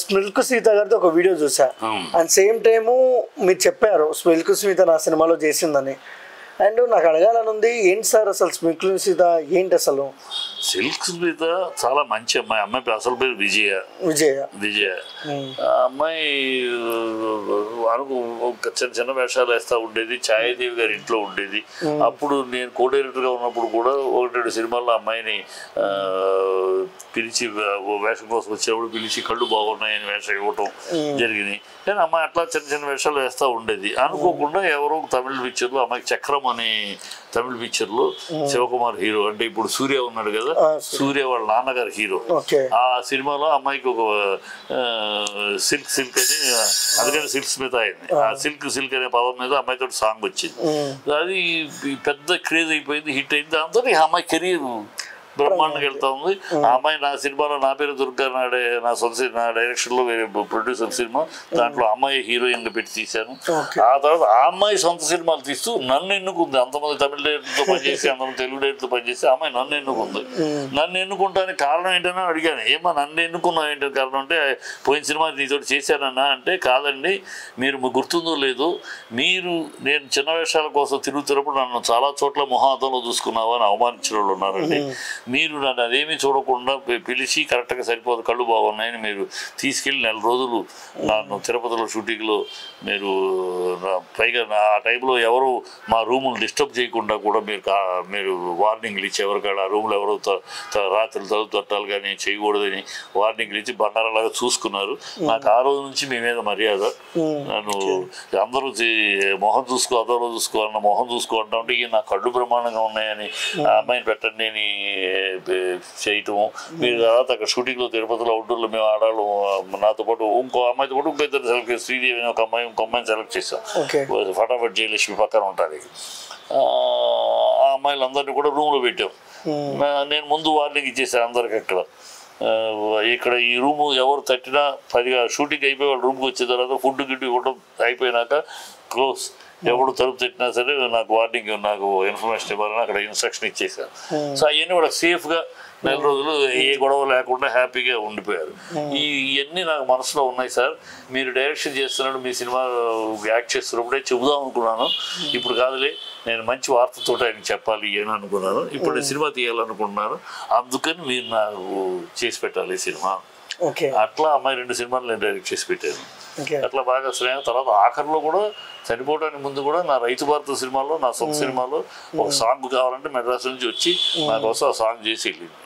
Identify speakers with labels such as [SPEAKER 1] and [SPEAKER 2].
[SPEAKER 1] స్మిల్క్ సీత గారితో ఒక వీడియో చూసా అండ్ సేమ్ టైము మీరు చెప్పారు స్మిల్క్ సీత నా సినిమాలో చేసిందని అండ్ నాకు అడగాలని ఉంది ఏంటి సార్ అసలు స్మిల్క్ సీత ఏంటి అసలు
[SPEAKER 2] సిల్క్ స్మిత చాలా మంచి అమ్మాయి అసలు పేరు విజయ ఆ అమ్మాయి చిన్న చిన్న వేషాలు వేస్తూ ఉండేది ఛాయాదేవి గారి ఇంట్లో ఉండేది అప్పుడు నేను కో డైరెక్టర్గా ఉన్నప్పుడు కూడా 1-2 సినిమాల్లో అమ్మాయిని పిలిచి వేషం కోసం వచ్చినప్పుడు పిలిచి కళ్ళు బాగున్నాయని వేషం ఇవ్వటం జరిగింది కానీ అమ్మాయి అట్లా చిన్న చిన్న వేషాలు వేస్తూ ఉండేది అనుకోకుండా ఎవరో తమిళ పిక్చర్లో అమ్మాయికి చక్రం అనే తమిళ పిక్చర్లో శివకుమార్ హీరో అంటే ఇప్పుడు సూర్య ఉన్నాడు కదా సూర్య వాళ్ళ నాన్నగారు హీరో ఆ సినిమాలో అమ్మాయికి ఒక సిల్క్ అని అందుకని సిల్క్ స్మిత అయింది ఆ సిల్క్ అనే పదం మీద అమ్మాయితో సాంగ్ వచ్చింది అది పెద్ద క్రేజ్ అయిపోయింది హిట్ అయింది దాంతో ఆ అమ్మాయి కెరీర్ బ్రహ్మాండంగా వెళ్తా ఉంది ఆ అమ్మాయి నా సినిమాలో నా పేరు దుర్గా నా నా డైరెక్షన్లో వేరే ప్రొడ్యూసర్ సినిమా దాంట్లో అమ్మాయి హీరోయిన్గా పెట్టి తీశాను ఆ తర్వాత ఆ అమ్మాయి సొంత సినిమాలు తీస్తూ నన్ను ఎన్నుకుంది అంతమంది తమిళ డైరెక్టర్తో పనిచేసి అంతమంది తెలుగు డైరెక్టర్తో పనిచేసి ఆ అమ్మాయి నన్ను ఎన్నుకుంది నన్ను ఎన్నుకుంటానికి కారణం ఏంటని అడిగాను ఏమో నన్ను ఎన్నుకున్నావు ఏంటని కారణం అంటే పోయిన సినిమా నీతో చేశానన్నా అంటే కాదండి మీరు గుర్తుందో లేదు మీరు నేను చిన్న వేషాల కోసం తిరుగుతున్నప్పుడు నన్ను చాలా చోట్ల మొహాతంలో చూసుకున్నావు అని అవమానించిన వాళ్ళు ఉన్నారండి మీరు నన్ను అదేమీ చూడకుండా పిలిచి కరెక్ట్గా సరిపోదు కళ్ళు బాగున్నాయని మీరు తీసుకెళ్ళి 4 రోజులు నన్ను తిరుపతిలో షూటింగ్లో పైగా ఆ టైంలో ఎవరు మా రూములు డిస్టర్బ్ చేయకుండా కూడా మీరు వార్నింగ్లు ఇచ్చి ఎవరికాడ ఆ రూమ్లో ఎవరు రాత్రులు తలుపు తట్టాలి కానీ చేయకూడదని వార్నింగ్లు ఇచ్చి బంగారాలాగా చూసుకున్నారు నాకు ఆ రోజు నుంచి మీ మీద మర్యాద నన్ను అందరూ మొహం చూసుకో అదోలో చూసుకోవాలన్న మొహం చూసుకోవాలంటే అంటే ఇక నా కళ్ళు బ్రహ్మాండంగా ఉన్నాయని ఆ అమ్మాయిని పెట్టండి అని చేయటము మీరు తర్వాత అక్కడ షూటింగ్లో తిరుపతిలో అవుట్డోర్లో మేము ఆడాలి నాతో పాటు ఇంకో అమ్మాయితో పాటు ఇంకో ఇద్దరు సెలెక్ట్ చేసి శ్రీదేవి ఒక అమ్మాయి ఇంకో అమ్మాయిని సెలెక్ట్ చేసాం ఫటాఫట్ జయలక్ష్మి పక్కన ఉంటుంది ఆ అమ్మాయిలందరినీ కూడా రూమ్లో పెట్టాం నేను ముందు వార్నింగ్ ఇచ్చేసాను అందరికి అక్కడ ఇక్కడ ఈ రూము ఎవరు తట్టినా 10గా షూటింగ్ అయిపోయి వాళ్ళు రూమ్కి వచ్చిన తర్వాత ఫుడ్ గిడ్డు ఇవ్వడం అయిపోయినాక క్లోజ్ ఎవడు తలుపు తట్టినా సరే నాకు వార్నింగ్ నాకు ఇన్ఫర్మేషన్ ఇవ్వాలని అక్కడ ఇన్స్ట్రక్షన్ ఇచ్చేసాను సో అవన్నీ వాళ్ళకి సేఫ్గా 4 రోజులు ఏ గొడవ లేకుండా హ్యాపీగా ఉండిపోయారు ఇవన్నీ నాకు మనసులో ఉన్నాయి సార్ మీరు డైరెక్షన్ చేస్తున్నాడు మీ సినిమా యాక్ట్ చేస్తున్నప్పుడే చెబుదాం అనుకున్నాను ఇప్పుడు కాదులే నేను మంచి వార్తతో ఆయనకి చెప్పాలి అని అనుకున్నాను ఇప్పుడు సినిమా తీయాలనుకుంటున్నాను అందుకని మీరు నాకు చేసి పెట్టాలి ఈ సినిమా అట్లా అమ్మాయి 2 సినిమాలు నేను డైరెక్ట్ చేసి పెట్టాను అట్లా బాగా స్నేహం తర్వాత ఆఖరిలో కూడా చనిపోవడానికి ముందు కూడా నా రైతు భారత సినిమాలో నా సొంత సినిమాలో ఒక సాంగ్ కావాలంటే మెడ్రాస్ నుంచి వచ్చి నా కోసం ఆ సాంగ్ చేసి వెళ్ళింది